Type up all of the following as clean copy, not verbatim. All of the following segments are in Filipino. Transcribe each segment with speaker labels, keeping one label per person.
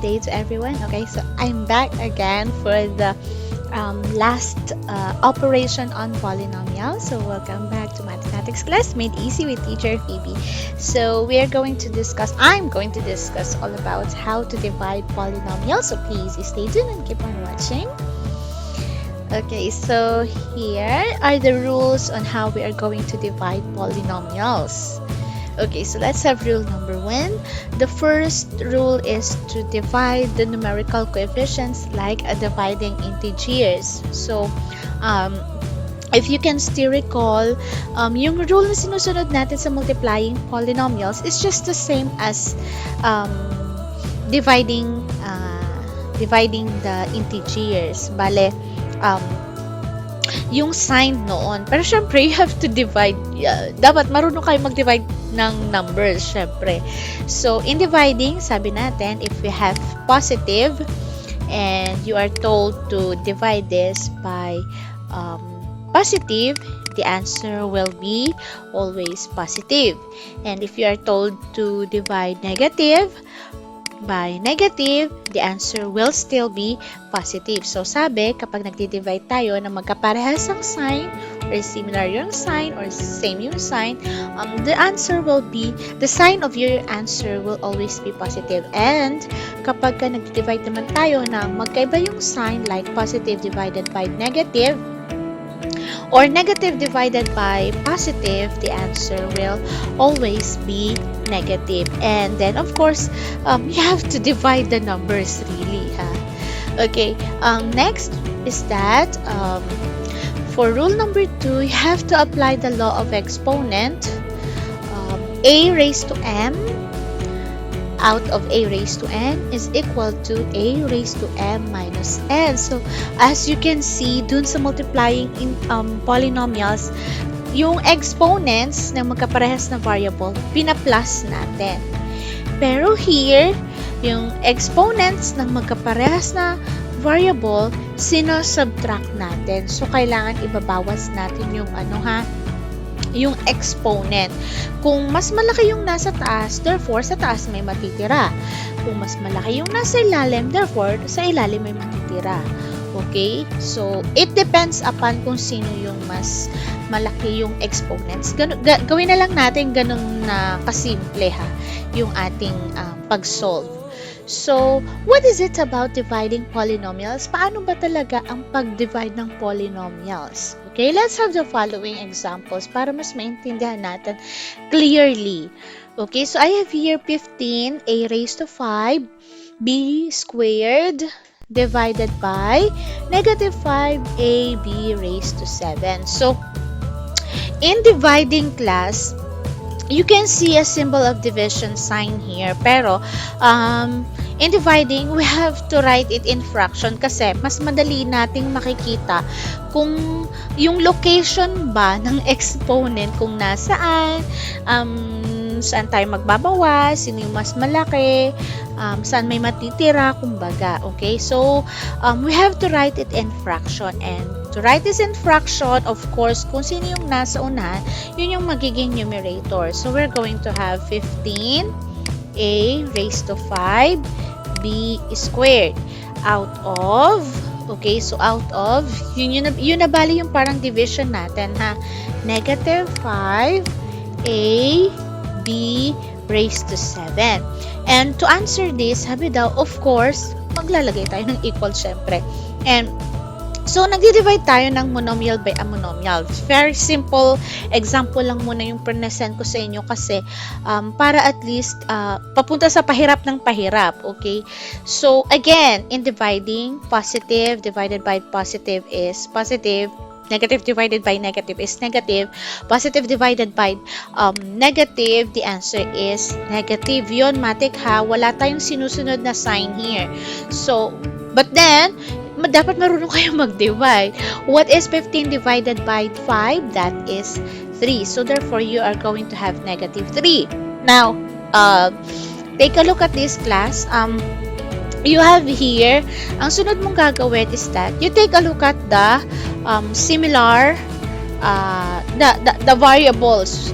Speaker 1: good day to everyone. Okay, so I'm back again for the last operation on polynomials. So welcome back to mathematics class made easy with teacher Phoebe. So I'm going to discuss all about how to divide polynomials. So please stay tuned and keep on watching. Okay, so here are the rules on how we are going to divide polynomials. Okay, so let's have rule number 1. The first rule is to divide the numerical coefficients like dividing integers. So, if you can still recall, yung rule na sinusunod natin sa multiplying polynomials is just the same as dividing the integers. Bale, yung sign noon. Pero syempre, you have to divide. Dapat marunong kayo mag-divide ng numbers, syempre. So, in dividing, sabi natin, if we have positive and you are told to divide this by positive, the answer will be always positive. And if you are told to divide negative by negative, the answer will still be positive. So, sabi, kapag nagdi-divide tayo na magkaparehas ang sign or similar yung sign or same yung sign, the sign of your answer will always be positive. And kapag nagdi-divide naman tayo na magkaiba yung sign like positive divided by negative or negative divided by positive, the answer will always be negative. And then, of course, you have to divide the numbers really. Okay, next is that for rule number 2, you have to apply the law of exponent. A raised to m out of a raised to n is equal to a raised to m minus n. So, as you can see, dun sa multiplying in polynomials, yung exponents ng magkaparehas na variable, pina-plus natin. Pero here, yung exponents ng magkaparehas na variable, sino-subtract natin. So, kailangan ibabawas natin yung yung exponent. Kung mas malaki yung nasa taas, therefore, sa taas may matitira. Kung mas malaki yung nasa ilalim, therefore, sa ilalim may matitira. Okay? So, it depends upon kung sino yung mas malaki yung exponents. Gawin na lang natin ganun na kasimple yung ating pag-solve. So, what is it about dividing polynomials? Paano ba talaga ang pag-divide ng polynomials? Okay, let's have the following examples para mas maintindihan natin clearly. Okay, so I have here 15 a raised to 5 b squared divided by negative 5ab raised to 7. So, in dividing class, you can see a symbol of division sign here. Pero, in dividing, we have to write it in fraction kasi mas madali nating makikita kung yung location ba ng exponent, kung nasaan, saan tayo magbabawas, sino yung mas malaki, saan may matitira, kumbaga. Okay? So, we have to write it in fraction. And to write this in fraction, of course, kung sino yung nasa unahan, yun yung magiging numerator. So, we're going to have 15 a raised to 5 b squared out of, okay, so out of, yun na bali yung parang division natin, negative 5 a b raised to 7. And to answer this, sabi daw, of course, maglalagay tayo ng equal syempre. And so, nagdi-divide tayo ng monomial by a monomial. Very simple example lang muna yung present ko sa inyo kasi para at least papunta sa pahirap ng pahirap. Okay? So, again, in dividing, positive divided by positive is positive. Negative divided by negative is negative. Positive divided by negative, the answer is negative. Yun, matik wala tayong sinusunod na sign here. So, but then, dapat marunong kayo mag-divide. What is 15 divided by 5? That is 3. So, therefore, you are going to have negative 3. Now, take a look at this class. You have here, ang sunod mong gagawin is that you take a look at the similar, the variables.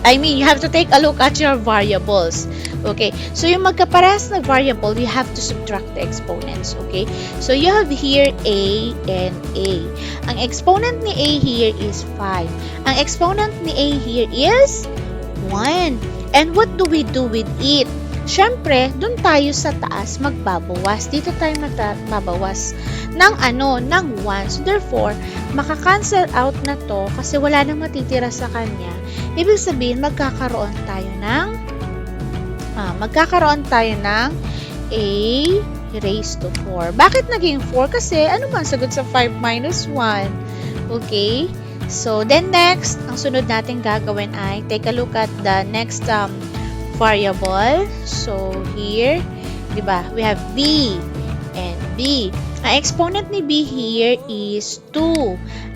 Speaker 1: I mean, you have to take a look at your variables. Okay, so yung magkaparehas na variable, you have to subtract the exponents. Okay, so you have here a and a. Ang exponent ni a here is 5. Ang exponent ni a here is 1. And what do we do with it? Siyempre, dun tayo sa taas magbabawas. Dito tayo magbabawas ng ng 1. So therefore, maka-cancel out na to kasi wala nang matitira sa kanya. Ibig sabihin, magkakaroon tayo ng a raised to 4. Bakit naging 4? Kasi ano ba ang sagot sa 5 minus 1? Okay? So, then next, ang sunod natin gagawin ay take a look at the next variable. So, here, di ba, we have b and b. Ang exponent ni b here is 2.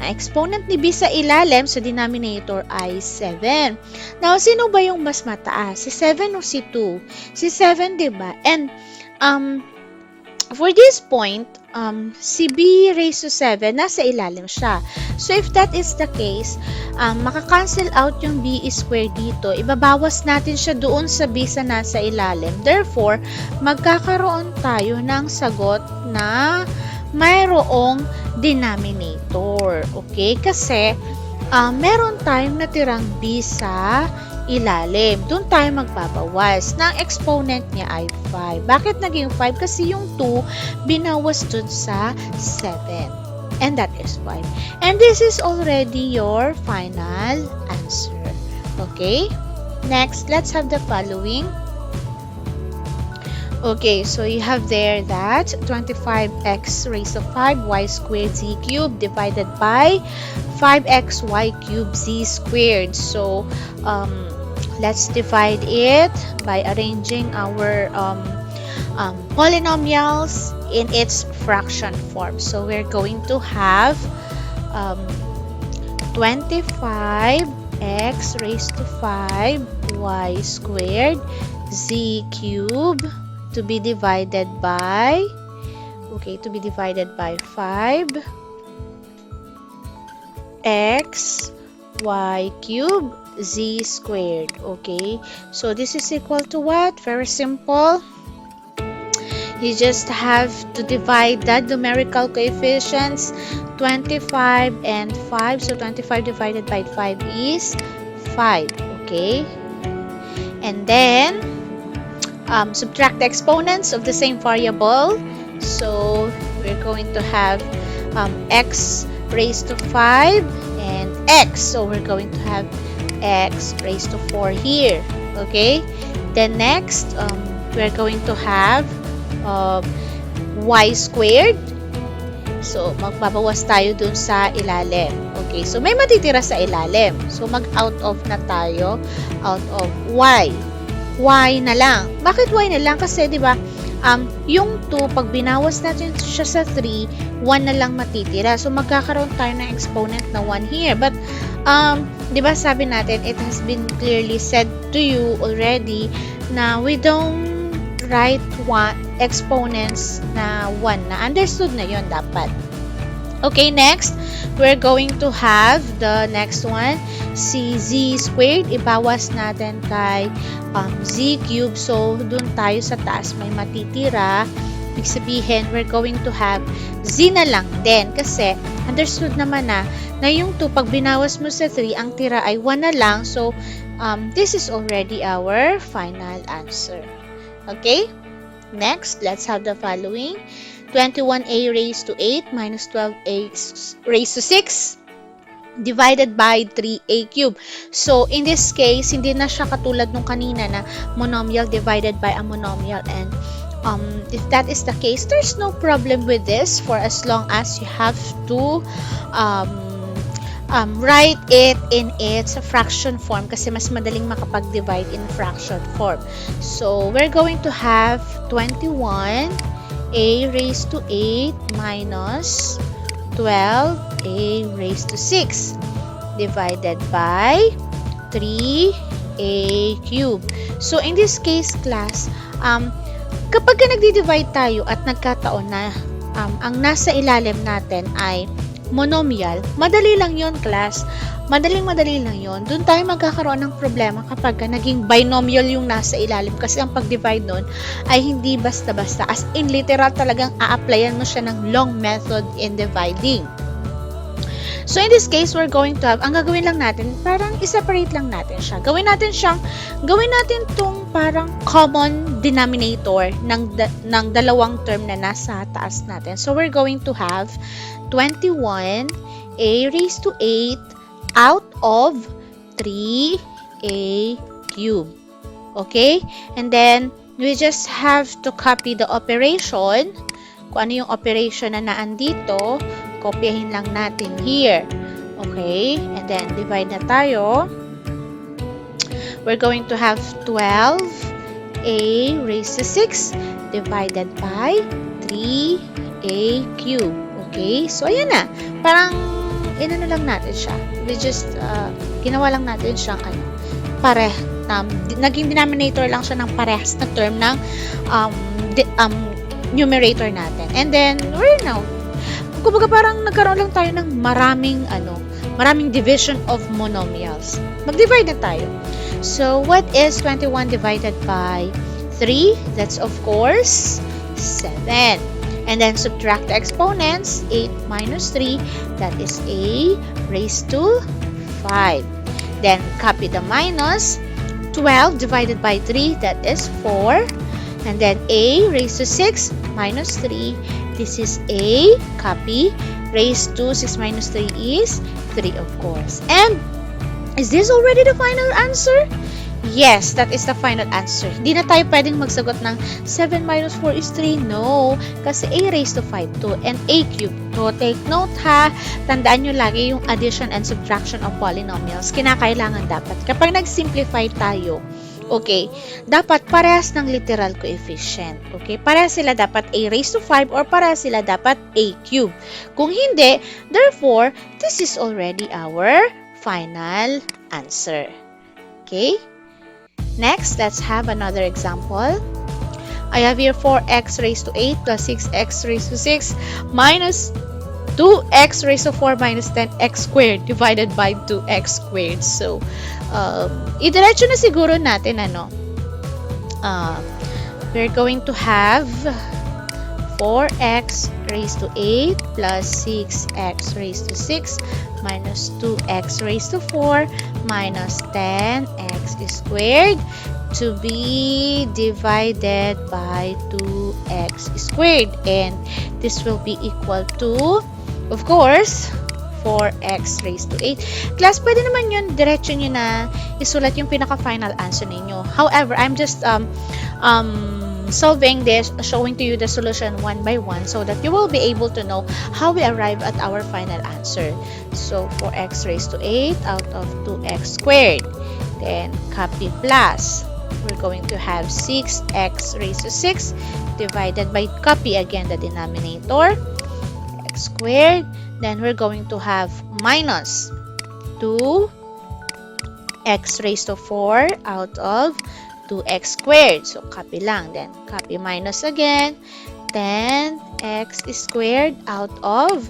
Speaker 1: Ang exponent ni b sa ilalim, sa denominator, ay 7. Now, sino ba yung mas mataas? Si 7 o si 2? Si 7, di ba? And, for this point, si b raised to 7, nasa ilalim siya. So, if that is the case, maka-cancel out yung b square dito. Ibabawas natin siya doon sa b sa nasa ilalim. Therefore, magkakaroon tayo ng sagot na mayroong denominator. Okay? Kasi, meron tayong natirang b sa ilalim. Doon tayo magbabawas. Na ang exponent niya ay 5. Bakit naging 5? Kasi yung 2 binawas dun sa 7. And that is 5. And this is already your final answer. Okay? Next, let's have the following. Okay, so you have there that 25x raised to 5y squared z cubed divided by 5xy cubed z squared. So, let's divide it by arranging our polynomials in its fraction form. So, we're going to have 25x raised to 5y squared z cubed to be divided by 5x y cubed z squared. Okay, so this is equal to what? Very simple. You just have to divide the numerical coefficients 25 and 5. So 25 divided by 5 is 5. Okay, and then subtract the exponents of the same variable. So we're going to have x raised to 5 and x. So we're going to have x raised to 4 here. Okay, then next we're going to have y squared. So magbabawas tayo dun sa ilalim. Okay, so may matitira sa ilalim. So mag-out of na tayo, out of y. Y na lang. Bakit y na lang? Kasi, di ba, yung 2, pag binawas natin siya sa 3, 1 na lang matitira. So, magkakaroon tayo ng exponent na 1 here. But, di ba, sabi natin, it has been clearly said to you already na we don't write exponents na 1 na. Understood na yon dapat. Okay, next, we're going to have the next one, si z squared. Ibawas natin kay z cubed. So, dun tayo sa taas may matitira. Ibig sabihin, we're going to have z na lang din. Kasi, understood naman na yung 2, pag binawas mo sa 3, ang tira ay 1 na lang. So, this is already our final answer. Okay? Next, let's have the following. 21a raised to 8 minus 12a raised to 6 divided by 3a cubed. So, in this case, hindi na siya katulad nung kanina na monomial divided by a monomial. And if that is the case, there's no problem with this for as long as you have to write it in its fraction form kasi mas madaling makapag-divide in fraction form. So, we're going to have 21a raised to 8 minus 12a raised to 6 divided by 3a cubed. So, in this case, class, kapag nagdi-divide tayo at nagkataon na ang nasa ilalim natin ay monomial, madali lang yon class. Madaling-madali lang yon. Doon tayo magkakaroon ng problema kapag naging binomial yung nasa ilalim kasi ang pag-divide nun ay hindi basta-basta. As in, literal talagang a-applyan mo siya ng long method in dividing. So, in this case, we're going to have, ang gagawin lang natin, parang i-separate lang natin siya. Gawin natin tong parang common denominator ng dalawang term na nasa taas natin. So, we're going to have 21 a raised to 8 out of 3a cubed. Okay? And then, we just have to copy the operation. Kung ano yung operation na naandito, kopyahin lang natin here. Okay? And then, divide na tayo. We're going to have 12a raised to 6 divided by 3a cubed. Okay? So, ayan na. Parang, inano lang natin siya. We just, ginawa lang natin siyang, naging denominator lang siya ng parehas na term ng numerator natin. And then, we're now, kumbaga parang nagkaroon lang tayo ng maraming division of monomials. Mag-divide na tayo. So, what is 21 divided by 3? That's of course 7. And then subtract the exponents. 8 minus 3, that is a raised to 5. Then copy the minus. 12 divided by 3, that is 4. And then a raised to 6 minus 3, this is a, copy, raised to 6 minus 3 is 3, of course. And is this already the final answer? Yes, that is the final answer. Hindi na tayo pwedeng magsagot ng 7 minus 4 is 3. No, kasi a raised to 5 to and a cubed. So, take note ha. Tandaan nyo lagi yung addition and subtraction of polynomials. Kinakailangan dapat. Kapag nag-simplify tayo, okay, dapat parehas ng literal coefficient. Okay, parehas sila dapat a raised to 5 or parehas sila dapat a cubed. Kung hindi, therefore, this is already our final answer. Okay? Next, let's have another example. I have here 4x raised to 8 plus 6x raised to 6 minus 2x raised to 4 minus 10x squared divided by 2x squared. So, idiretso na siguro natin, we're going to have 4x raised to 8 plus 6x raised to 6 minus 2x raised to 4 minus 10x squared to be divided by 2x squared. And this will be equal to, of course, 4x raised to 8. Class, pwede naman yun, diretso nyo na isulat yung pinaka-final answer ninyo. However, I'm just solving this, showing to you the solution one by one so that you will be able to know how we arrive at our final answer. So, 4x raised to 8 out of 2x squared. Then, copy plus. We're going to have 6x raised to 6 divided by, copy again the denominator, x squared. Then, we're going to have minus 2x raised to 4 out of 2x squared. So, copy lang. Then, copy minus again. Then, x squared out of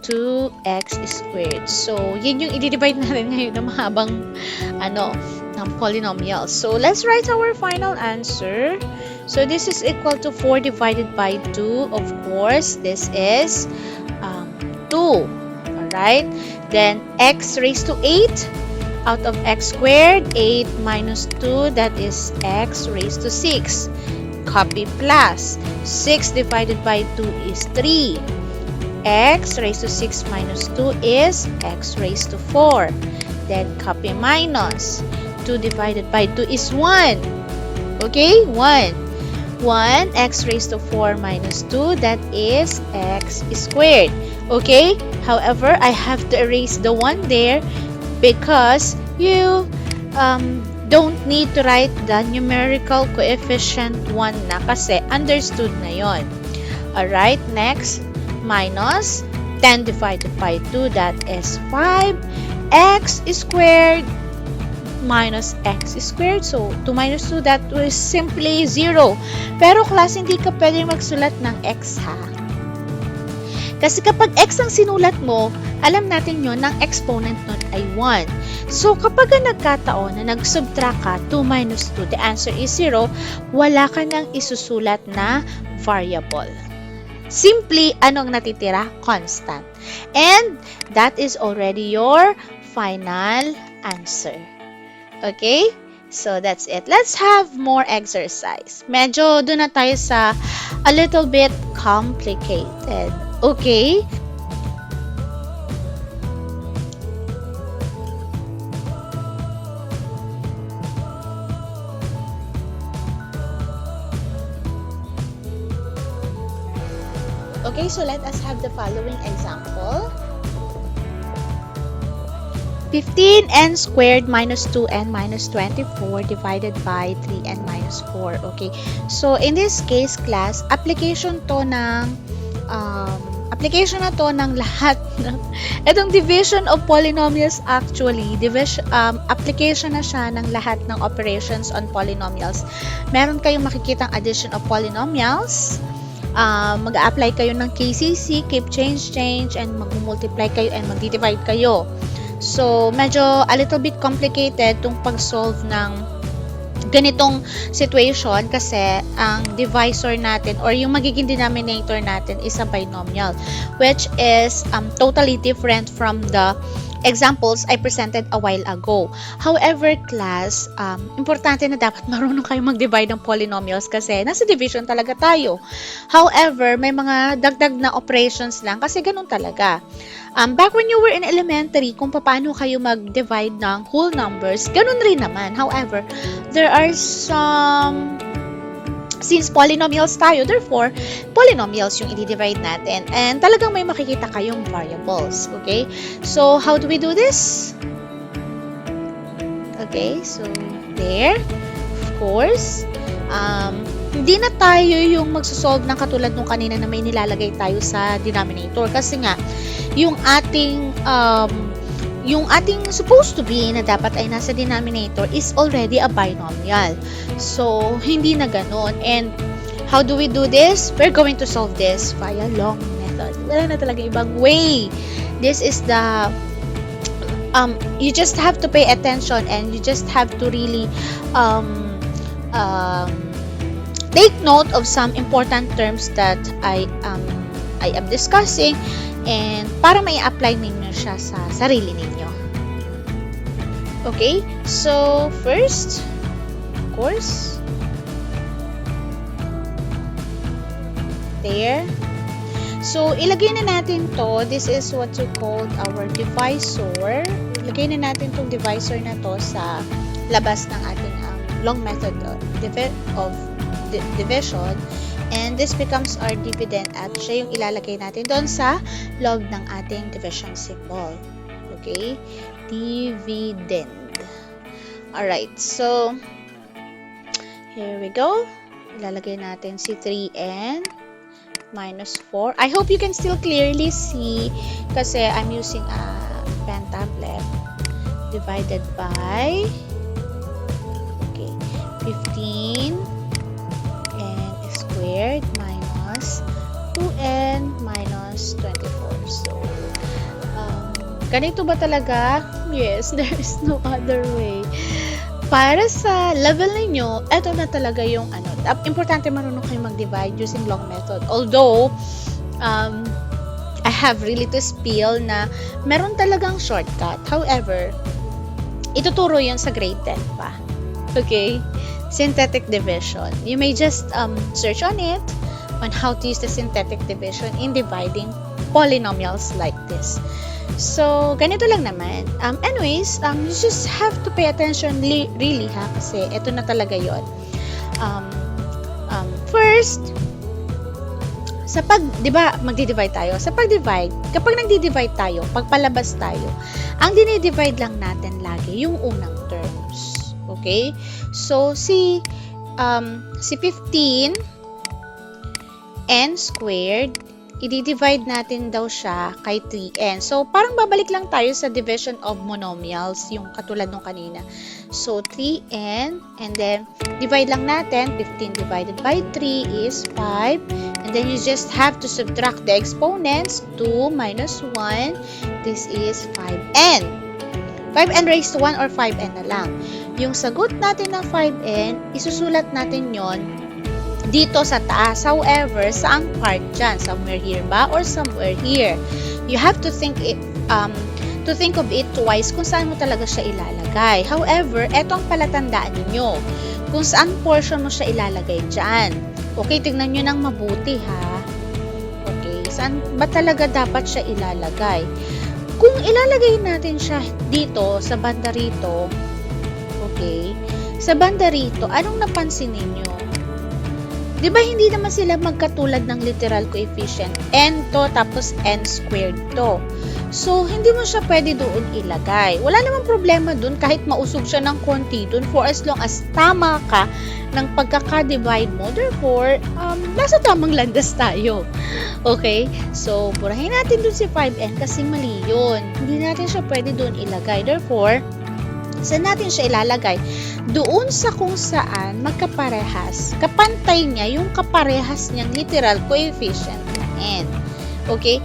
Speaker 1: 2x squared. So, yun yung i-divide natin ngayon ng mahabang, ng polynomials. So, let's write our final answer. So, this is equal to 4 divided by 2. Of course, this is 2. Alright? Then, x raised to 8 out of x squared, 8 minus 2, that is x raised to 6. Copy plus. 6 divided by 2 is 3. X raised to 6 minus 2 is x raised to 4. Then copy minus. 2 divided by 2 is 1. Okay? 1. 1, x raised to 4 minus 2, that is x squared. Okay? However, I have to erase the 1 there because you don't need to write the numerical coefficient 1 na kasi understood na yon. Alright, next, minus 10 divided by 2, that is 5. X squared minus x squared. So, 2 minus 2, that was simply 0. Pero class, hindi ka pwede magsulat ng x ha. Kasi kapag x ang sinulat mo, alam natin yon ng exponent nun ay 1. So, kapag nagkataon na nag-subtract ka, 2 minus 2, the answer is 0, wala ka nang isusulat na variable. Simply, ano ang natitira? Constant. And that is already your final answer. Okay? So, that's it. Let's have more exercise. Medyo doon na tayo sa a little bit complicated. Okay? Okay, so let us have the following example. 15n squared minus 2n minus 24 divided by 3n minus 4. Okay, so in this case, class, application na to ng lahat ng itong division of polynomials. Actually, application na siya ng lahat ng operations on polynomials. Meron kayong makikitang addition of polynomials. Mag-apply kayo ng KCC, keep, change, and mag-multiply kayo and mag-divide kayo. So, medyo a little bit complicated itong pag-solve ng ganitong situation kasi ang divisor natin or yung magiging denominator natin is a binomial, which is totally different from the examples I presented a while ago. However, class, importante na dapat marunong kayo mag-divide ng polynomials kasi nasa division talaga tayo. However, may mga dagdag na operations lang kasi ganun talaga. Back when you were in elementary, kung paano kayo mag-divide ng whole numbers, ganun rin naman. However, there are some since polynomials tayo, therefore, polynomials yung i-divide natin. And talagang may makikita kayong variables. Okay? So, how do we do this? Okay, so, there. Of course. Hindi na tayo yung magsosolve ng katulad nung kanina na may nilalagay tayo sa denominator. Kasi nga, yung ating supposed to be na dapat ay nasa denominator is already a binomial. So, hindi na ganun. And, how do we do this? We're going to solve this via long method. Wala na talaga ibang way. This is the, you just have to pay attention and you just have to really, take note of some important terms that I am discussing and para may apply ninyo siya sa sarili ninyo. Okay, so first, of course, there. So, ilagay na natin to. This is what you call our divisor. Ilagay na natin tong divisor na to sa labas ng ating long method of division. And this becomes our dividend at siya yung ilalagay natin doon sa loob ng ating division symbol. Okay? Dividend. Alright, so here we go. Ilalagay natin si 3n minus 4. I hope you can still clearly see kasi I'm using a pen tablet. Divided by 15 squared minus 2n minus 24. So, ganito ba talaga? Yes, there is no other way. Para sa level ninyo, eto na talaga yung importante marunong kayo mag-divide using long method. Although, I have really to spill na meron talagang shortcut. However, ituturo yun sa grade 10 pa. Okay? Synthetic division. You may just search on it on how to use the synthetic division in dividing polynomials like this. So, ganito lang naman. Anyways, you just have to pay attention really ha kasi ito na talaga yon. First, sa di ba magdi-divide tayo? Sa pag-divide, kapag nagdi-divide tayo, pagpalabas tayo, ang dinidivide lang natin lagi yung unang terms. Okay? So, si 15 n squared i-divide natin daw siya kay 3n. So, parang babalik lang tayo sa division of monomials, yung katulad nung kanina. So, 3n, and then, divide lang natin. 15 divided by 3 is 5. And then, you just have to subtract the exponents. 2 minus 1, this is 5n. 5n raised to 1 or 5n na lang. Yung sagot natin ng 5n, isusulat natin yon dito sa taas. However, saang part dyan? Somewhere here ba? Or somewhere here? You have to think of it twice kung saan mo talaga siya ilalagay. However, eto ang palatandaan ninyo. Kung saan portion mo siya ilalagay dyan. Okay, tignan nyo ng mabuti ha. Okay, saan ba talaga dapat siya ilalagay? Kung ilalagay natin siya dito, sa banda rito, okay, sa banda rito, anong napansin ninyo? Diba hindi naman sila magkatulad ng literal coefficient? N to, tapos n squared to. So, hindi mo siya pwede doon ilagay. Wala namang problema doon kahit mausog siya ng konti doon for as long as tama ka ng pagkaka-divide mo. Therefore, nasa tamang landas tayo. Okay? So, burahin natin doon si 5n kasi mali yun. Hindi natin siya pwede doon ilagay. Therefore, saan natin siya ilalagay? Doon sa kung saan magkaparehas. Kapantay niya yung kaparehas niyang literal coefficient na n. Okay?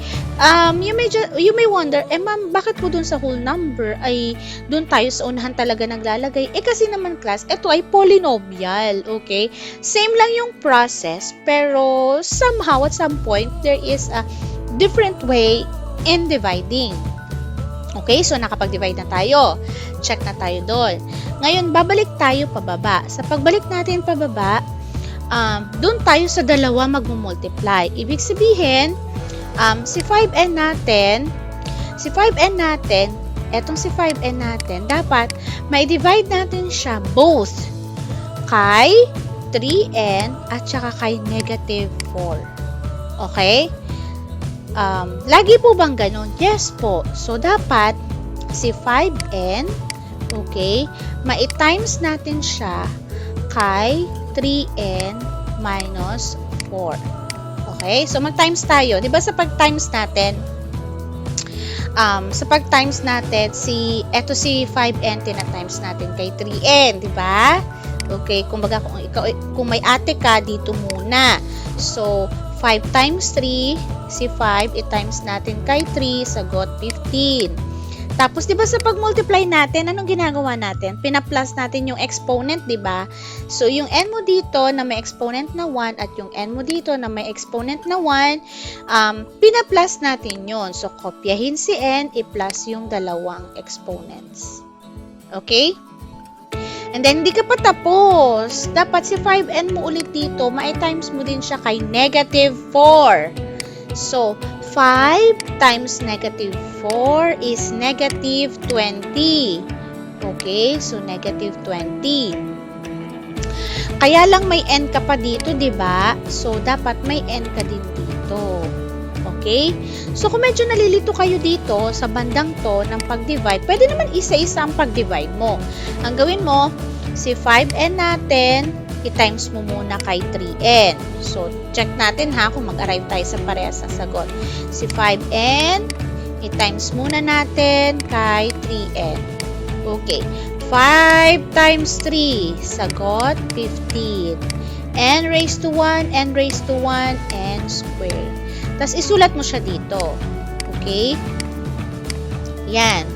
Speaker 1: You may wonder, ma'am, bakit po dun sa whole number ay dun tayo sa unahan talaga naglalagay? Kasi naman class, ito ay polynomial. Okay? Same lang yung process, pero somehow at some point, there is a different way in dividing. Okay? So, nakapag-divide na tayo. Check na tayo doon. Ngayon, babalik tayo pababa. Sa pagbalik natin pababa, doon tayo sa dalawa magmumultiply. Ibig sabihin, si 5n natin, etong si 5n natin, dapat may divide natin siya both kay 3n at saka kay negative 4. Okay? Lagi po bang ganun? Yes po. So, dapat si 5n, okay, mai-times natin siya kay 3n minus 4. Okay? So, mag-times tayo. Diba sa pag-times natin, eto si 5n, tina-times natin kay 3n. Diba? Okay? Kumbaga, kung may ate ka, dito muna. So, 5 times 3, si 5, i-times natin kay 3, sagot 15. Tapos, di ba sa pag-multiply natin, anong ginagawa natin? Pina-plus natin yung exponent, di ba? So, yung n mo dito na may exponent na 1 at yung n mo dito na may exponent na 1, pina-plus natin yon. So, kopyahin si n, i-plus yung dalawang exponents. Okay? And then, hindi ka pa tapos. Dapat si 5n mo ulit dito, ma-times mo din siya kay negative 4. So, 5 times negative 4 is negative 20. Okay? So, negative 20. Kaya lang may n ka pa dito, diba? So, dapat may n ka din dito. Okay? So, kung medyo nalilito kayo dito sa bandang to ng pag-divide, pwede naman isa-isa ang pag-divide mo. Ang gawin mo, si 5n natin, i-times mo muna kay 3n. So, check natin ha kung mag-arrive tayo sa parehas na sagot. Si 5n, i-times muna natin kay 3n. Okay. 5 times 3, sagot 15. n raised to 1, n raised to 1, n squared. Tapos, isulat mo siya dito. Okay? Yan.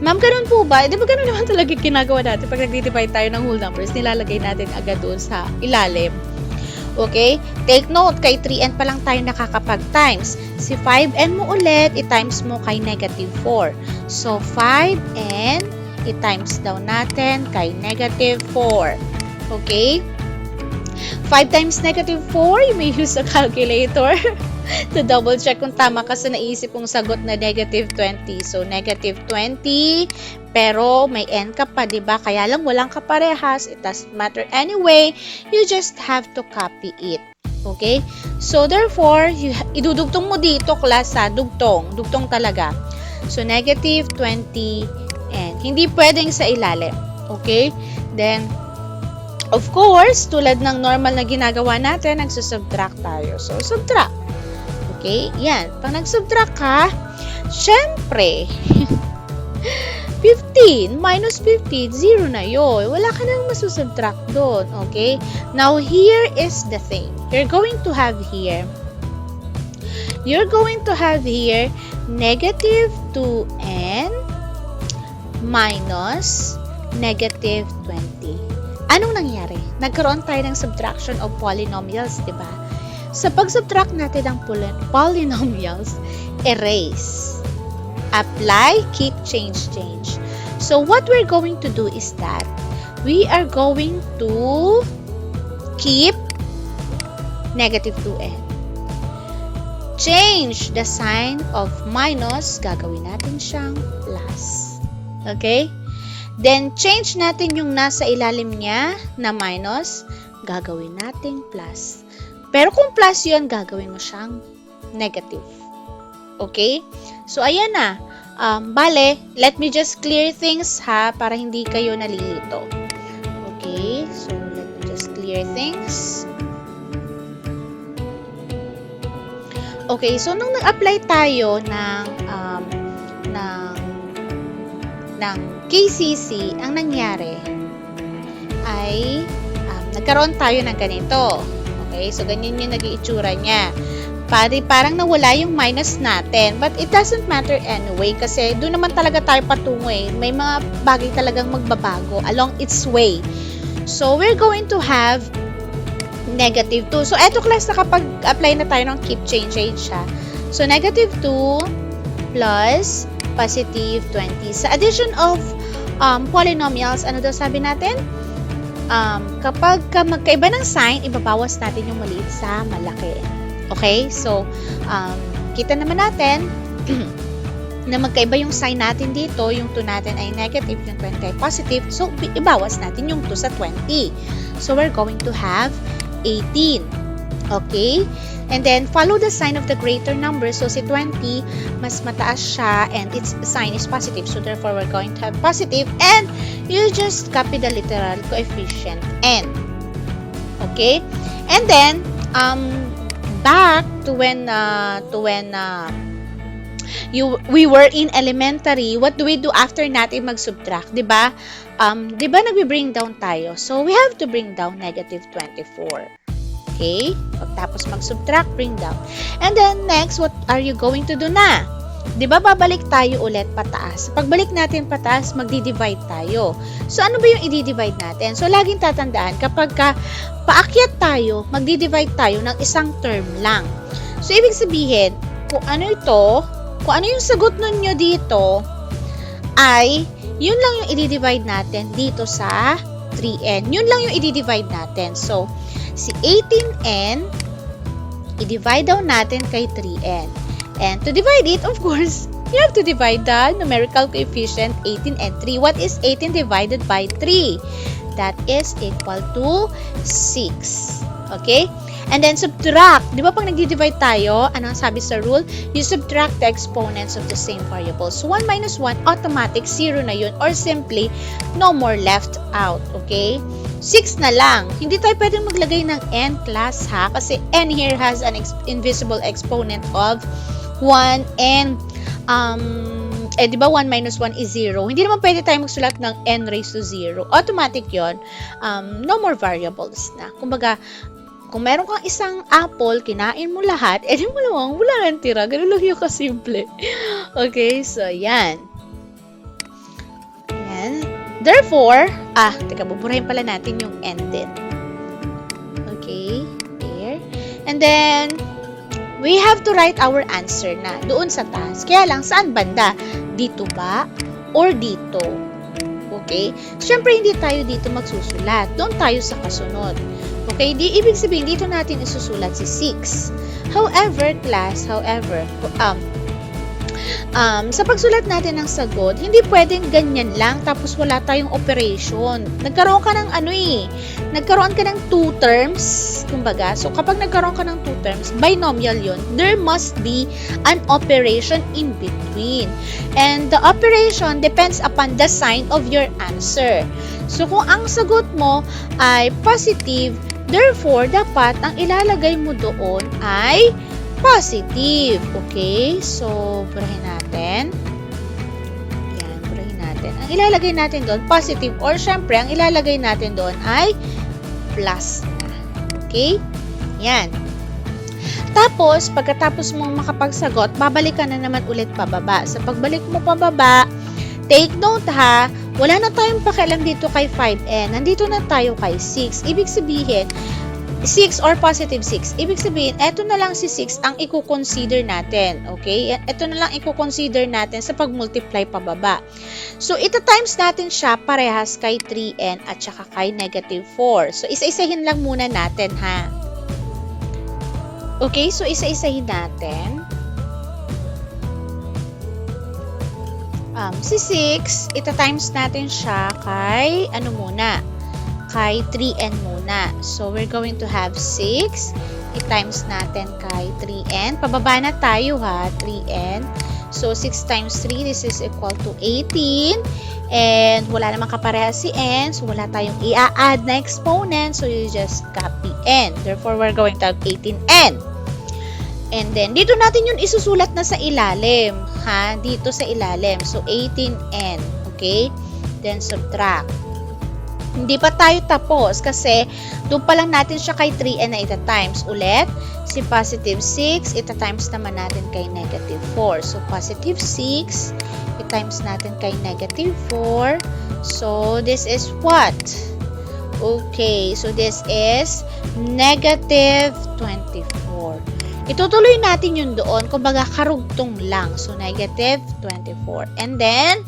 Speaker 1: Ma'am, ganun po ba? Di ba ganun naman talaga ginagawa natin pag nag-divide tayo ng whole numbers, nilalagay natin agad doon sa ilalim. Okay? Take note, kay 3n pa lang tayo nakakapag-times. Si 5n mo ulit, i-times mo kay negative 4. So, 5n, i-times daw natin kay negative 4. Okay? 5 times negative 4, you may use a calculator to double check kung tama ka sa naisip kong sagot na negative 20. So, negative 20, pero may n ka pa, diba? Kaya lang walang kaparehas. It doesn't matter anyway. You just have to copy it. Okay? So, therefore, idudugtong mo dito, class, ha? Dugtong. Dugtong talaga. So, negative 20 n. Hindi pwedeng sa ilalim. Okay? Then, of course, tulad ng normal na ginagawa natin, nagsusubtract tayo. So, subtract. Okay? Yan. Pag nag-subtract ka, syempre, 15 minus 15, 0 na yun. Wala ka nang masusubtract doon. Okay? Now, here is the thing. You're going to have here negative 2n minus negative 20. Anong nangyari? Nagkaroon tayo ng subtraction of polynomials, di ba? Sa pag-subtract natin ng polynomials, erase. Apply, keep, change. So, what we're going to do is that we are going to keep negative 2n. Change the sign of minus, gagawin natin siyang plus. Okay? Then, change natin yung nasa ilalim niya na minus, gagawin natin plus. Pero kung plus yun, gagawin mo siyang negative. Okay? So, ayan na. Bale, let me just clear things ha, para hindi kayo nalilito. Okay? So, let me just clear things. Okay, so nung nag-apply tayo ng KCC, ang nangyari ay nagkaroon tayo ng ganito. Okay, so ganyan yung nag-iitsura niya. Parang nawala yung minus natin, but it doesn't matter anyway kasi doon naman talaga tayo patungo eh. May mga bagay talagang magbabago along its way. So, we're going to have negative 2. So, eto class, nakapag-apply na tayo ng keep, change siya. So, negative 2 plus positive 20. Sa addition of polynomials, ano daw sabi natin? Kapag magkaiba ng sign, ibabawas natin yung maliit sa malaki. Okay? So, kita naman natin na magkaiba yung sign natin dito. Yung 2 natin ay negative, yung 20 ay positive. So, ibawas natin yung 2 sa 20. So, we're going to have 18. Okay? And then, follow the sign of the greater number. So, si 20, mas mataas siya and its sign is positive. So, therefore, we're going to have positive and you just copy the literal coefficient n. Okay? And then, back to when we were in elementary, what do we do after natin mag-subtract? Diba? Diba nagbe-bring down tayo? So, we have to bring down negative 24. Okay? Pagtapos mag-subtract, bring down. And then, next, what are you going to do na? Diba, babalik tayo ulit pataas. Pagbalik natin pataas, magdi-divide tayo. So, ano ba yung i-divide natin? So, laging tatandaan, kapag paakyat tayo, magdi-divide tayo ng isang term lang. So, ibig sabihin, kung ano ito, kung ano yung sagot ninyo dito, ay, yun lang yung i-divide natin dito sa 3n. Yun lang yung i-divide natin. So, si 18n, i-divide down natin kay 3n. And to divide it, of course, you have to divide the numerical coefficient 18 and 3. What is 18 divided by 3? That is equal to 6. Okay? And then subtract. Di ba pag nag-divide tayo, anong sabi sa rule? You subtract the exponents of the same variables. So 1 minus 1, automatic, 0 na yun. Or simply, no more left out. Okay? 6 na lang. Hindi tayo pwedeng maglagay ng n class ha. Kasi n here has an invisible exponent of 1 and di ba 1 minus 1 is 0. Hindi naman pwede tayo magsulat ng n raised to 0. Automatic yon. No more variables na. Kumbaga, kung meron kang isang apple, kinain mo lahat, di mo lang, wala nang tira. Ganun lang yung kasimple. Okay, so yan. Yan. Therefore, teka, buburahin pala natin yung n din. Okay, there. And then, we have to write our answer na doon sa taas. Kaya lang, saan banda? Dito ba? Or dito? Okay? Siyempre, hindi tayo dito magsusulat. Doon tayo sa kasunod. Okay? Ibig sabihin, dito natin isusulat si 6. However, class, sa pagsulat natin ng sagot, hindi pwedeng ganyan lang tapos wala tayong operation. Nagkaroon ka ng nagkaroon ka ng 2 terms, kumbaga. So, kapag nagkaroon ka ng 2 terms, binomial yun, there must be an operation in between. And the operation depends upon the sign of your answer. So, kung ang sagot mo ay positive, therefore, dapat ang ilalagay mo doon ay positive. Okay? So, burahin natin. Yan, burahin natin. Ang ilalagay natin doon, positive. Or, syempre, ang ilalagay natin doon ay plus na. Okay? Yan. Tapos, pagkatapos mong makapagsagot, babalik ka na naman ulit pababa. Sa pagbalik mo pababa, take note ha, wala na tayong pakialam dito kay 5n. Nandito na tayo kay 6. Ibig sabihin, 6 or positive 6. Ibig sabihin, eto na lang si 6 ang i-consider natin. Okay? Eto na lang i-consider natin sa pag-multiply pababa. So, ita-times natin siya parehas kay 3n at saka kay negative 4. So, isa-isahin lang muna natin ha. Okay? So, isa-isahin natin. Si 6, ita-times natin siya kay, ano muna? Kay 3n muna. So, we're going to have 6. I-times natin kay 3n. Pababa na tayo ha, 3n. So, 6 times 3, this is equal to 18. And, wala namang kapareha si n. So, wala tayong i-add na exponent. So, you just copy n. Therefore, we're going to have 18n. And then, dito natin yun isusulat na sa ilalim. Ha? Dito sa ilalim. So, 18n. Okay? Then, subtract. Hindi pa tayo tapos kasi doon pa lang natin siya kay 3n na ita-times. Ulit, si positive 6, ita-times naman natin kay negative 4. So, positive 6, ita-times natin kay negative 4. So, this is what? Okay, so this is negative 24. Itutuloy natin yun doon, kumbaga karugtong lang. So, negative 24. And then,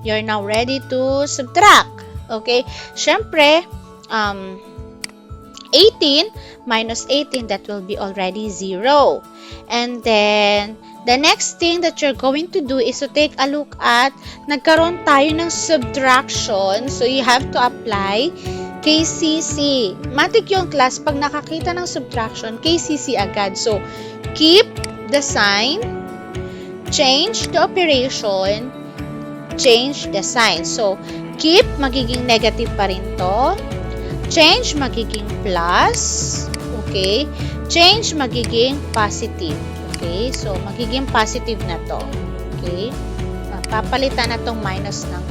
Speaker 1: you're now ready to subtract. Okay? Siyempre, 18 minus 18, that will be already 0. And then, the next thing that you're going to do is to take a look at, nagkaroon tayo ng subtraction. So, you have to apply KCC. Matik yung class, pag nakakita ng subtraction, KCC agad. So, keep the sign, change the operation, change the sign. So, keep, magiging negative pa rin to. Change, magiging plus. Okay? Change, magiging positive. Okay? So, magiging positive na to. Okay? Papalitan na tong minus ng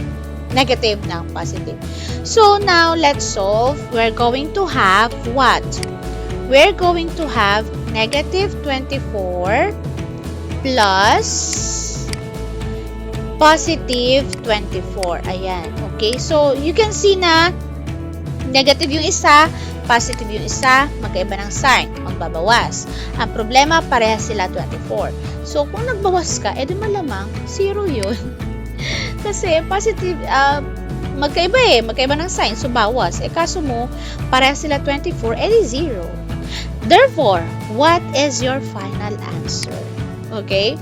Speaker 1: negative ng positive. So, now, let's solve. We're going to have what? We're going to have negative 24 plus positive 24. Ayan. Okay? So, you can see na negative yung isa, positive yung isa, magkaiba ng sign, magbabawas. Ang problema, pareha sila 24. So, kung nagbawas ka, edi malamang 0 yun. Kasi positive, magkaiba magkaiba ng sign, so bawas. Kaso mo, pareha sila 24, edi 0. Therefore, what is your final answer? Okay?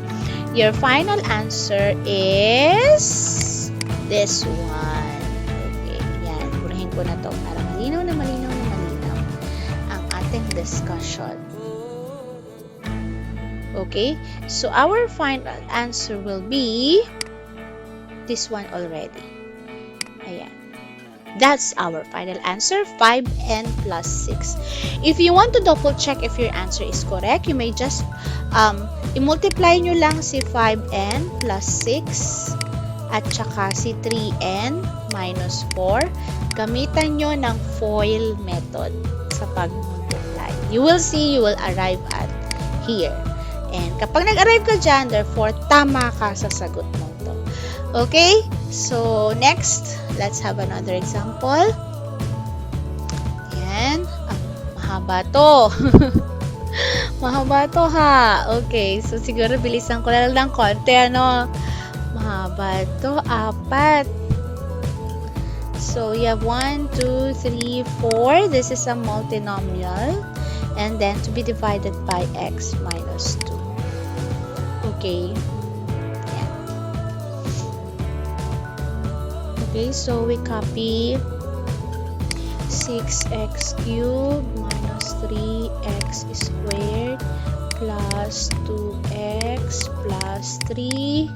Speaker 1: Your final answer is this one. Okay, yan. Purahin ko na to para malinaw na malinaw na malinaw ang ating discussion. Okay? So, our final answer will be this one already. Ayan. That's our final answer, 5n plus 6. If you want to double check if your answer is correct, you may just i-multiply nyo lang si 5n plus 6 at saka si 3n minus 4. Gamitan nyo ng FOIL method sa pag-multiply. You will see, you will arrive at here. And kapag nag-arrive ka dyan, therefore, tama ka sa sagot mo to. Okay? So, next, let's have another example. Ayan. Mahaba to. Mahaba to ha. Okay. So, siguro bilisan ko lang ng konti, ano. Mahaba to. 4. So, you have 1, 2, 3, 4. This is a multinomial. And then, to be divided by x minus 2. Okay. Okay, so we copy 6x cubed minus 3x squared plus 2x plus 3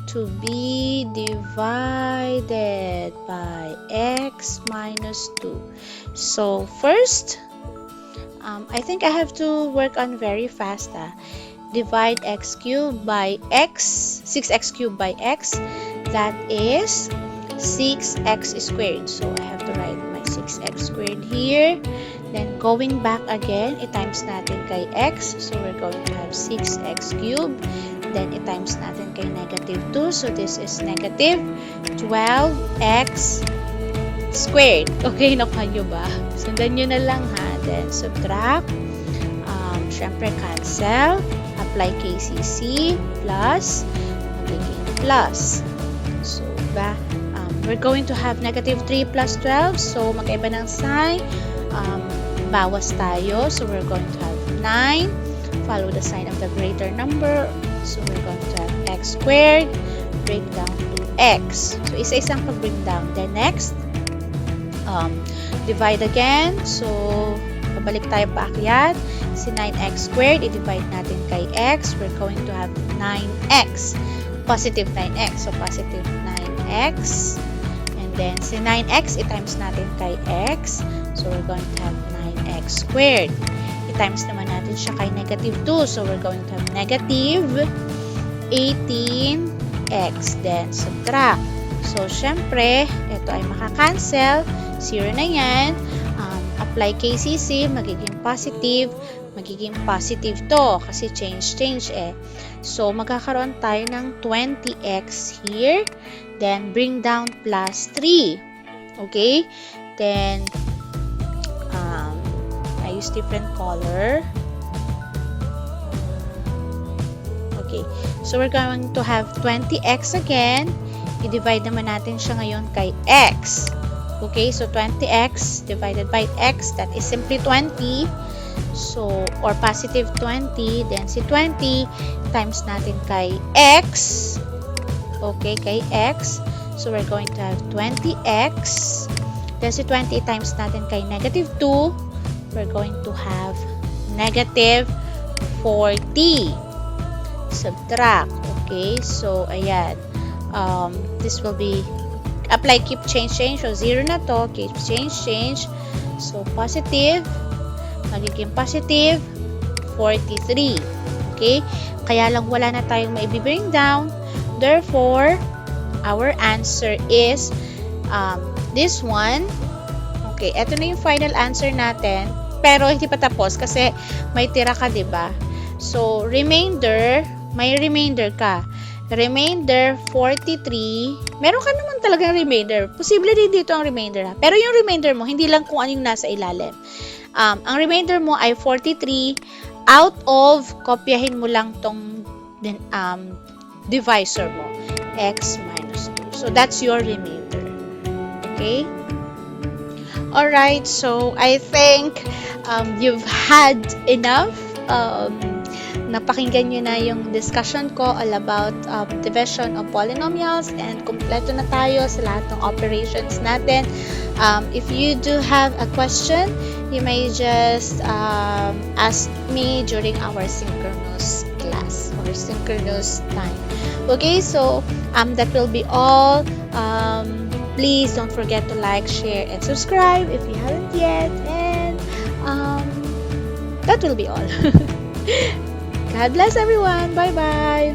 Speaker 1: to be divided by x minus 2. So, first, I think I have to work on very fast. divide x cubed by x, 6x cubed by x, that is 6x squared. So I have to write my 6x squared here. Then going back again, i-times natin kay x. So we're going to have 6x cubed. Then i-times natin kay negative 2. So this is negative 12x squared. Okay, nakuha nyo ba? Sundan nyo na lang ha. Then subtract. Syempre cancel. Apply KCC. Plus. Magiging plus. So, we're going to have negative 3 plus 12. So, magkaiba ng sign. Bawas tayo. So, we're going to have 9. Follow the sign of the greater number. So, we're going to have x squared. Break down to x. So, isa-isang pag-bring down. Then, next, divide again. So, pabalik tayo paakyat. Si 9x squared, i-divide natin kay x. We're going to have 9x. Positive 9x. So, positive 9x. And then, si 9x, i-times natin kay x. So, we're going to have 9x squared. I-times naman natin siya kay negative 2. So, we're going to have negative 18x. Then, subtract. So, syempre, ito ay makakancel. 0 na yan. Apply KCC, magiging positive to kasi change eh. So, magkakaroon tayo ng 20x here. Then, bring down plus 3. Okay? Then, I use different color. Okay. So, we're going to have 20x again. I-divide naman natin siya ngayon kay x. Okay, so 20x divided by x, that is simply 20. So, or positive 20, then si 20 times natin kay x. Okay, kay x. So, we're going to have 20x. Then si 20 times natin kay negative 2. We're going to have negative 40. Subtract. Okay, so, ayan. This will be apply keep change. So, 0 na to. Keep change. So, positive. Magiging positive 43. Okay? Kaya lang wala na tayong maibibring down. Therefore, our answer is this one. Okay, eto na yung final answer natin. Pero, hindi pa tapos kasi may tira ka, diba? So, remainder, may remainder ka. Remainder 43. Meron ka naman talagang remainder. Posible din dito ang remainder. Pero yung remainder mo, hindi lang kung ano yung nasa ilalim. Ang remainder mo ay 43 out of, kopyahin mo lang tong divisor mo. X minus 2. So, that's your remainder. Okay? Alright, so I think you've had enough. Napakinggan nyo na yung discussion ko all about division of polynomials, and kumpleto na tayo sa lahat ng operations natin. If you do have a question, you may just ask me during our synchronous class or synchronous time. Okay, so that will be all. Please don't forget to like, share, and subscribe if you haven't yet. And that will be all. God bless everyone. Bye-bye.